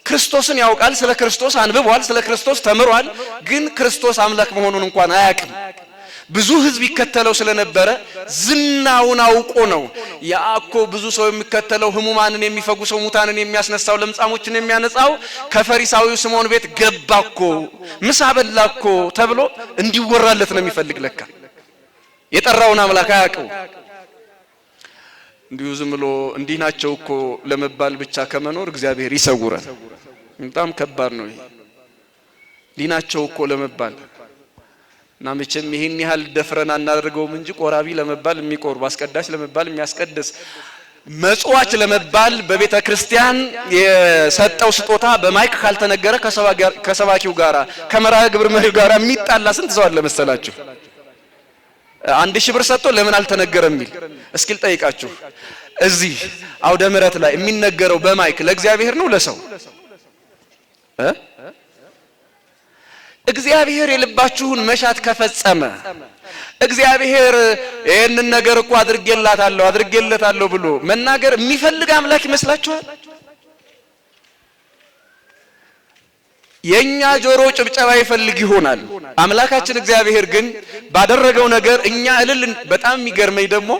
ክርስቶስን ያውቃል፣ ስለ ክርስቶስ አንብቧል፣ ስለ ክርስቶስ ተምሯል። ግን ክርስቶስ አምላክ መሆኑን እንኳን አያውቅም። ብዙ ሕዝብ ይከተለው ስለነበረ ዝናውን አውቆ ነው ያኮ ብዙ ሰው የሚከተለው ህሙማንን የሚፈጉሰው፣ ሙታንን የሚያስነሳው፣ ለምጻሞችን የሚያነጻው ከፈሪሳዊው ስምዖን ቤት ገባኮ ምሳ በላኮ ተብሎ እንዲወራለት ነው የሚፈልግ። ለካ የጠራውን አምላክ አያውቀው። እንዲሁ ዝም ብሎ እንዲህ ናቸው እኮ ለመባል ብቻ ከመኖር እግዚአብሔር ይሰውረን። በጣም ከባድ ነው ይሄ እንዲህ ናቸው እኮ ለመባል እና መቼም ይሄን ያህል ደፍረን አናደርገውም እንጂ ቆራቢ ለመባል የሚቆርብ፣ አስቀዳሽ ለመባል የሚያስቀድስ፣ መጽዋች ለመባል በቤተ ክርስቲያን የሰጠው ስጦታ በማይክ ካልተነገረ ከሰባኪው ጋራ ከመርሐ ግብር መሪው ጋራ የሚጣላ ስንት ሰው አለ መሰላችሁ? 1000 ብር ሰጥቶ ለምን አልተነገረም የሚል እስኪ ልጠይቃችሁ። እዚህ አውደ ምሕረት ላይ የሚነገረው በማይክ ለእግዚአብሔር ነው ለሰው? እግዚአብሔር የልባችሁን መሻት ከፈጸመ እግዚአብሔር ይሄንን ነገር እኮ አድርጌለታለሁ ብሎ መናገር የሚፈልግ አምላክ ይመስላችኋል? የኛ ጆሮ ጭብጨባ ይፈልግ ይሆናል። አምላካችን እግዚአብሔር ግን ባደረገው ነገር እኛ እልል። በጣም የሚገርመኝ ደግሞ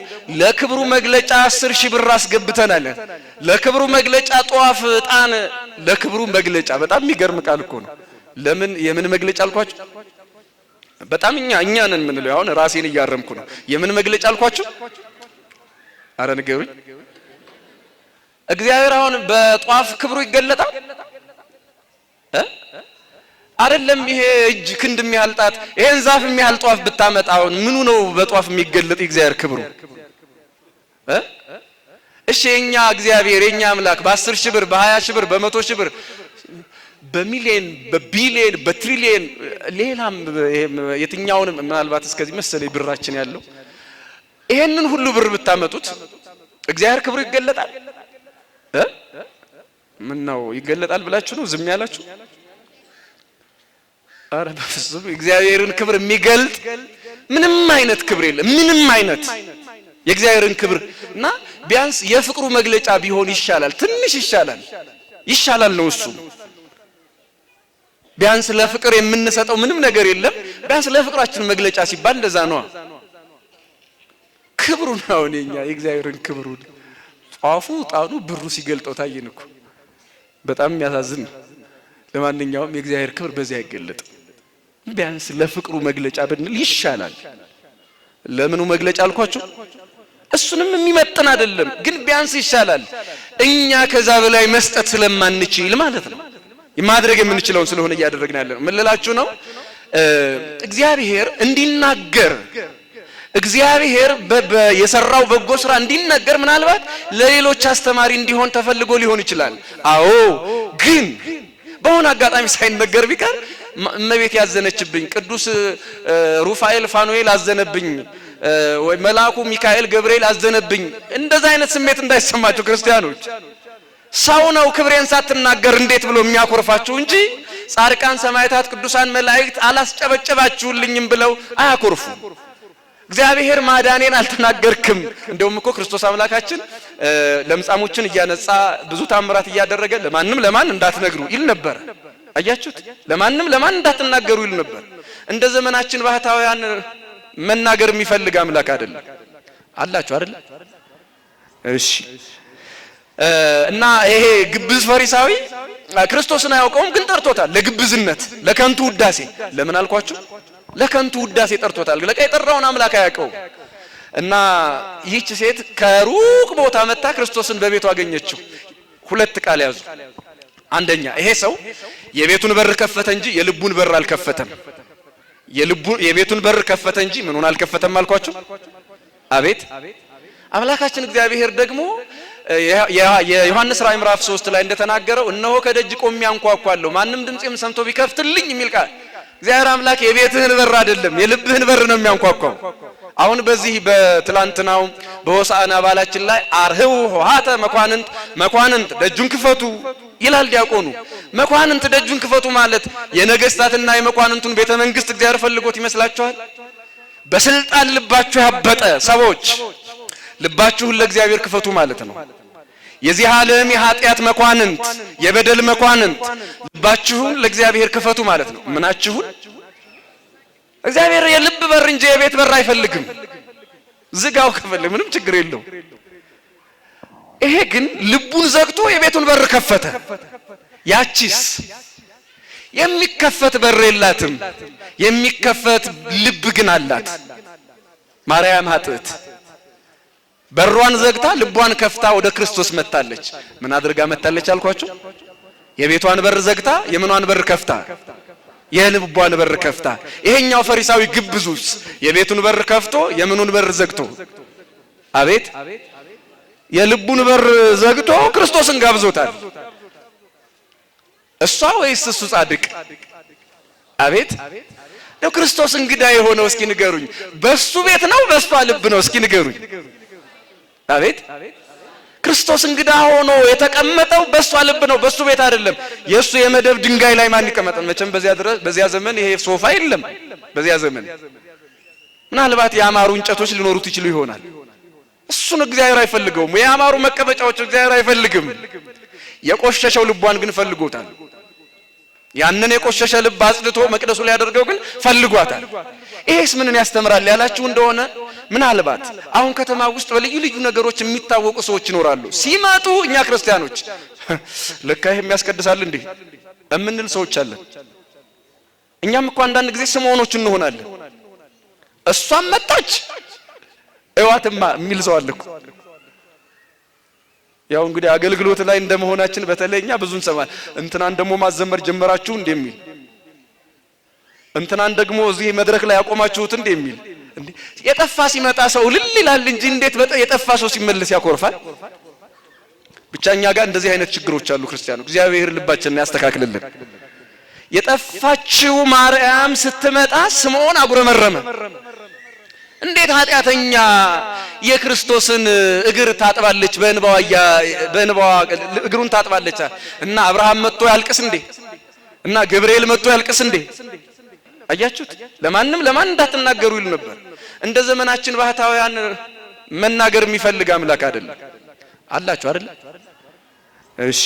ለክብሩ መግለጫ 10,000 ብር አስገብተናል። ለክብሩ መግለጫ ጧፍ፣ ዕጣን፣ ለክብሩ መግለጫ። በጣም የሚገርም ቃል እኮ ነው። ለምን የምን መግለጫ አልኳችሁ? በጣም እኛ ነን የምንለው። አሁን ራሴን እያረምኩ ነው። የምን መግለጫ አልኳችሁ? አረ ንገሩኝ። እግዚአብሔር አሁን በጧፍ ክብሩ ይገለጣል አይደለም? ይሄ እጅ ክንድ የሚያህል ጣት፣ ይሄን ዛፍ የሚያህል ጧፍ ብታመጣው ምኑ ነው በጧፍ የሚገለጥ የእግዚአብሔር ክብሩ? እሺ የኛ እግዚአብሔር የኛ አምላክ በ10,000 ብር፣ በ20,000 ብር፣ በ100,000 ብር፣ በሚሊየን፣ በቢሊየን፣ በትሪሊየን ሌላም የትኛውንም ምናልባት እስከዚህ መሰለኝ ብራችን ያለው ይሄንን ሁሉ ብር ብታመጡት እግዚአብሔር ክብሩ ይገለጣል? ምን ነው ይገለጣል ብላችሁ ነው ዝም ያላችሁ? አረ በፍጹም እግዚአብሔርን ክብር የሚገልጥ ምንም አይነት ክብር የለም። ምንም አይነት የእግዚአብሔርን ክብር እና ቢያንስ የፍቅሩ መግለጫ ቢሆን ይሻላል፣ ትንሽ ይሻላል ነው እሱ። ቢያንስ ለፍቅር የምንሰጠው ምንም ነገር የለም። ቢያንስ ለፍቅራችን መግለጫ ሲባል እንደዛ ነው። ክብሩ ነው የኛ የእግዚአብሔርን ክብሩ ጧፉ፣ ዕጣኑ፣ ብሩ ሲገልጠው ታየን እኮ። በጣም የሚያሳዝን ነው። ለማንኛውም የእግዚአብሔር ክብር በዚያ አይገለጥም። ቢያንስ ለፍቅሩ መግለጫ ብንል ይሻላል። ለምኑ መግለጫ አልኳችሁ? እሱንም የሚመጥን አይደለም፣ ግን ቢያንስ ይሻላል። እኛ ከዛ በላይ መስጠት ስለማንችል ማለት ነው። ማድረግ የምንችለውን ስለሆነ እያደረግን ያለነው። ምን ልላችሁ ነው? እግዚአብሔር እንዲናገር እግዚአብሔር የሰራው በጎ ስራ እንዲነገር ምናልባት ለሌሎች አስተማሪ እንዲሆን ተፈልጎ ሊሆን ይችላል። አዎ፣ ግን በሆነ አጋጣሚ ሳይነገር ቢቀር እመቤት ያዘነችብኝ፣ ቅዱስ ሩፋኤል ፋኑኤል አዘነብኝ፣ ወይ መልአኩ ሚካኤል ገብርኤል አዘነብኝ፣ እንደዛ አይነት ስሜት እንዳይሰማችሁ ክርስቲያኖች። ሰው ነው ክብሬን ሳትናገር እንዴት ብሎ የሚያኮርፋችሁ እንጂ ጻድቃን፣ ሰማዕታት፣ ቅዱሳን መላእክት አላስጨበጨባችሁልኝም ብለው አያኮርፉ። እግዚአብሔር ማዳኔን አልተናገርክም። እንደውም እኮ ክርስቶስ አምላካችን ለምጻሞችን እያነጻ ብዙ ታምራት እያደረገ ለማን እንዳትነግሩ ይል ነበር። አያችሁት? ለማን እንዳትናገሩ ይሉ ነበር። እንደ ዘመናችን ባህታውያን መናገር የሚፈልግ አምላክ አይደለም አላችሁ አይደል? እሺ። እና ይሄ ግብዝ ፈሪሳዊ ክርስቶስን አያውቀውም፣ ግን ጠርቶታል ለግብዝነት፣ ለከንቱ ውዳሴ። ለምን አልኳችሁ? ለከንቱ ውዳሴ ጠርቶታል። ለቀ የጠራውን አምላክ አያውቀውም። እና ይህች ሴት ከሩቅ ቦታ መጣ ክርስቶስን በቤቱ አገኘችው። ሁለት ቃል ያዙ። አንደኛ ይሄ ሰው የቤቱን በር ከፈተ እንጂ የልቡን በር አልከፈተም። የቤቱን በር ከፈተ እንጂ ምኑን አልከፈተም አልኳችሁ? አቤት። አምላካችን እግዚአብሔር ደግሞ የዮሐንስ ራዕይ ምዕራፍ 3 ላይ እንደተናገረው እነሆ ከደጅ ቆሜ አንኳኳለሁ ማንም ድምጼን ሰምቶ ቢከፍትልኝ የሚል ቃል። እግዚአብሔር አምላክ የቤትህን በር አይደለም የልብህን በር ነው የሚያንኳኳው። አሁን በዚህ በትላንትናው በሆሳዕና ባላችን ላይ አርህው ሆሃተ መኳንንት ደጁን ክፈቱ ይላል ዲያቆኑ። መኳንንት ደጁን ክፈቱ ማለት የነገስታትና የመኳንንቱን ቤተ መንግስት እግዚአብሔር ፈልጎት ይመስላችኋል? በስልጣን ልባችሁ ያበጠ ሰዎች ልባችሁን ለእግዚአብሔር ክፈቱ ማለት ነው። የዚህ ዓለም የኃጢአት መኳንንት የበደል መኳንንት ልባችሁን ለእግዚአብሔር ክፈቱ ማለት ነው። ምናችሁን? እግዚአብሔር የልብ በር እንጂ የቤት በር አይፈልግም። ዝጋው ከፈለገ ምንም ችግር የለው። ይሄ ግን ልቡን ዘግቶ የቤቱን በር ከፈተ። ያቺስ የሚከፈት በር የላትም፣ የሚከፈት ልብ ግን አላት። ማርያም ኃጥእት በሯን ዘግታ ልቧን ከፍታ ወደ ክርስቶስ መጣለች። ምን አድርጋ መጣለች አልኳችሁ? የቤቷን በር ዘግታ የምኗን በር ከፍታ? የልቧን በር ከፍታ። ይሄኛው ፈሪሳዊ ግብዙስ የቤቱን በር ከፍቶ የምኑን በር ዘግቶ? አቤት። የልቡን በር ዘግቶ ክርስቶስን ጋብዞታል። እሷ ወይስ እሱ ጻድቅ? አቤት። ነው ክርስቶስ እንግዳ የሆነው እስኪ ንገሩኝ። በሱ ቤት ነው በሷ ልብ ነው? እስኪ ንገሩኝ። አቤት። ክርስቶስ እንግዳ ሆኖ የተቀመጠው በሷ ልብ ነው፣ በሱ ቤት አይደለም። የሱ የመደብ ድንጋይ ላይ ማን ይቀመጣል? መቼም በዚያ ዘመን ይሄ ሶፋ የለም። በዚያ ዘመን ምናልባት ያማሩ እንጨቶች ሊኖሩት ይችሉ ይሆናል። እሱን እግዚአብሔር አይፈልገውም። ያማሩ መቀመጫዎች እግዚአብሔር አይፈልግም። የቆሸሸው ልቧን ግን ፈልጎታል። ያንን የቆሸሸ ልብ አጽድቶ መቅደሱ ላይ ያደርገው ግን ፈልጓታል። ይሄስ ምንን ያስተምራል ያላችሁ እንደሆነ ምናልባት አሁን ከተማ ውስጥ በልዩ ልዩ ነገሮች የሚታወቁ ሰዎች ይኖራሉ። ሲመጡ እኛ ክርስቲያኖች ለካ ይሄም ያስቀድሳል እንዴ እምንል ሰዎች አለን። እኛም እኮ አንዳንድ ጊዜ ስምዖኖች እንሆናለን። እሷም መጣች እዋትማ የሚል ሰው አለ እኮ። ያው እንግዲህ አገልግሎት ላይ እንደመሆናችን በተለይኛ ብዙ እንሰማለን። እንትናን ደግሞ ማዘመር ጀመራችሁ እንደሚል፣ እንትናን ደግሞ እዚህ መድረክ ላይ ያቆማችሁት እንደሚል። እንዴ የጠፋ ሲመጣ ሰው ልል ይላል እንጂ እንዴት የጠፋ ሰው ሲመለስ ያኮርፋል? ብቻኛ ጋር እንደዚህ አይነት ችግሮች አሉ ክርስቲያኖች። እግዚአብሔር ልባችንን ያስተካክልልን። የጠፋችው ማርያም ስትመጣ ስምዖን አጉረመረመ። እንዴት ኃጢአተኛ የክርስቶስን እግር ታጥባለች? በእንባዋ እግሩን ታጥባለች። እና አብርሃም መጥቶ ያልቅስ እንዴ? እና ገብርኤል መጥቶ ያልቅስ እንዴ? አያችሁት? ለማን እንዳትናገሩ ይሉ ነበር። እንደ ዘመናችን ባህታውያን መናገር የሚፈልግ አምላክ አይደለም አላችሁ አይደል? እሺ።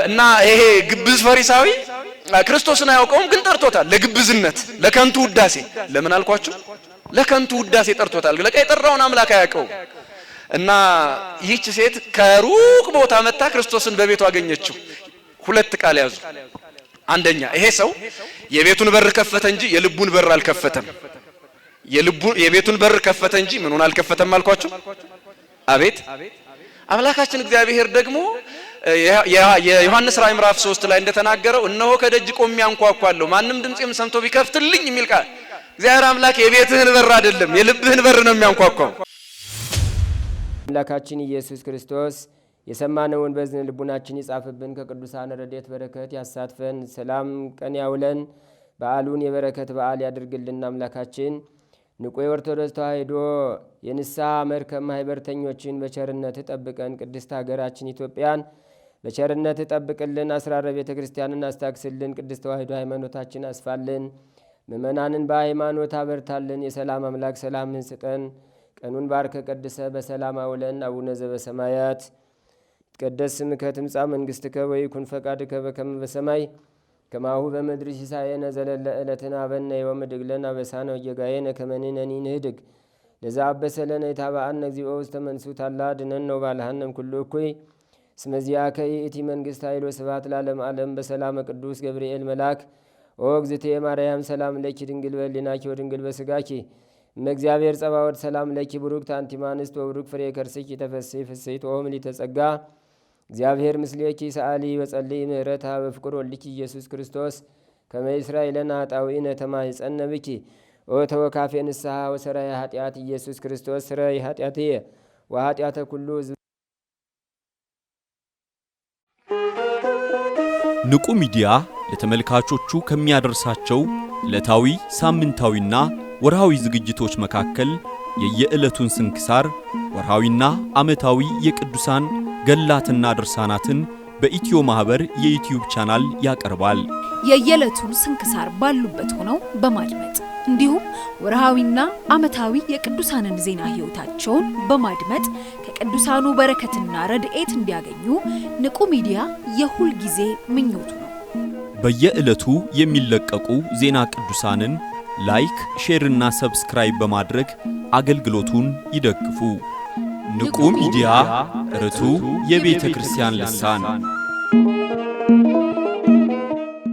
እና ይሄ ግብዝ ፈሪሳዊ ክርስቶስን አያውቀውም፣ ግን ጠርቶታል ለግብዝነት፣ ለከንቱ ውዳሴ። ለምን አልኳችሁ? ለከንቱ ውዳሴ ጠርቶታል። ለቀ የጠራውን አምላክ አያውቀውም። እና ይህች ሴት ከሩቅ ቦታ መጣ ክርስቶስን በቤቱ አገኘችው። ሁለት ቃል ያዙ። አንደኛ ይሄ ሰው የቤቱን በር ከፈተ እንጂ የልቡን በር አልከፈተም። የቤቱን በር ከፈተ እንጂ ምኑን አልከፈተም አልኳችሁ? አቤት። አምላካችን እግዚአብሔር ደግሞ የዮሐንስ ራዕይ ምዕራፍ 3 ላይ እንደተናገረው እነሆ ከደጅ ቆሜ አንኳኳለሁ ማንም ድምጼን ሰምቶ ቢከፍትልኝ የሚል ቃል። እግዚአብሔር አምላክ የቤትህን በር አይደለም የልብህን በር ነው የሚያንኳኳው። አምላካችን ኢየሱስ ክርስቶስ የሰማነውን በዝን ልቡናችን ይጻፍብን፣ ከቅዱሳን ረድኤት በረከት ያሳትፈን፣ ሰላም ቀን ያውለን፣ በዓሉን የበረከት በዓል ያድርግልን። አምላካችን ንቁ የኦርቶዶክስ ተዋሕዶ የንስሐ መርከብ ማህበርተኞችን በቸርነት ጠብቀን፣ ቅድስት ሀገራችን ኢትዮጵያን በቸርነት ጠብቅልን፣ አስራረ ቤተ ክርስቲያንን አስታክስልን፣ ቅድስት ተዋሕዶ ሃይማኖታችን አስፋልን፣ ምእመናንን በሃይማኖት አበርታልን። የሰላም አምላክ ሰላምን ስጠን። ቀኑን ባርከ ቀድሰ በሰላም አውለን። አቡነ ዘበሰማያት ይትቀደስ ስምከ ትምጻእ መንግሥትከ ወይኩን ፈቃድከ በከመ በሰማይ ከማሁ በምድር ሲሳየነ ዘለለ ዕለትነ ሀበነ ዮም ወኅድግ ለነ አበሳነ ወጌጋየነ ከመ ንሕነኒ ንኅድግ ለዘአበሰ ለነ ኢታብአነ እግዚኦ ውስተ መንሱት አላ አድኅነነ ወባልሐነ እምኩሉ እኩይ እስመ ዚአከ ይእቲ መንግሥት ኃይል ወስብሐት ለዓለመ ዓለም በሰላመ ቅዱስ ገብርኤል መልአክ ኦ እግዝእትየ ማርያም ሰላም ለኪ ድንግል በሕሊናኪ ወድንግል በሥጋኪ እመእግዚአብሔር ጸባዖት ሰላም ለኪ ቡሩክት አንቲ እምአንስት ወቡሩክ ፍሬ ከርሥኪ ተፈሥሒ ፍሥሕት ኦ ምልዕተ ጸጋ እግዚአብሔር ምስሌኪ ሰአሊ ወጸልይ ምህረታ በፍቅር ወልድኪ ኢየሱስ ክርስቶስ ከመ ይስራይ ለነ ኃጣውኢነ ተማኅፀነ ብኪ ኦ ተወካፌ ንስሐ ወሰራይ ኃጢአት ኢየሱስ ክርስቶስ ስረይ ኃጢአትየ ወኃጢአተ ኩሉ ሕዝብ። ንቁ ሚዲያ ለተመልካቾቹ ከሚያደርሳቸው ዕለታዊ ሳምንታዊና ወርሃዊ ዝግጅቶች መካከል የየዕለቱን ስንክሳር ወርሃዊና ዓመታዊ የቅዱሳን ገላትና ድርሳናትን በኢትዮ ማህበር የዩቲዩብ ቻናል ያቀርባል። የየዕለቱን ስንክሳር ባሉበት ሆነው በማድመጥ እንዲሁም ወርሃዊና ዓመታዊ የቅዱሳንን ዜና ሕይወታቸውን በማድመጥ ከቅዱሳኑ በረከትና ረድኤት እንዲያገኙ ንቁ ሚዲያ የሁል ጊዜ ምኞቱ ነው። በየዕለቱ የሚለቀቁ ዜና ቅዱሳንን ላይክ፣ ሼር እና ሰብስክራይብ በማድረግ አገልግሎቱን ይደግፉ። ንቁ ሚዲያ ርቱ የቤተ ክርስቲያን ልሳን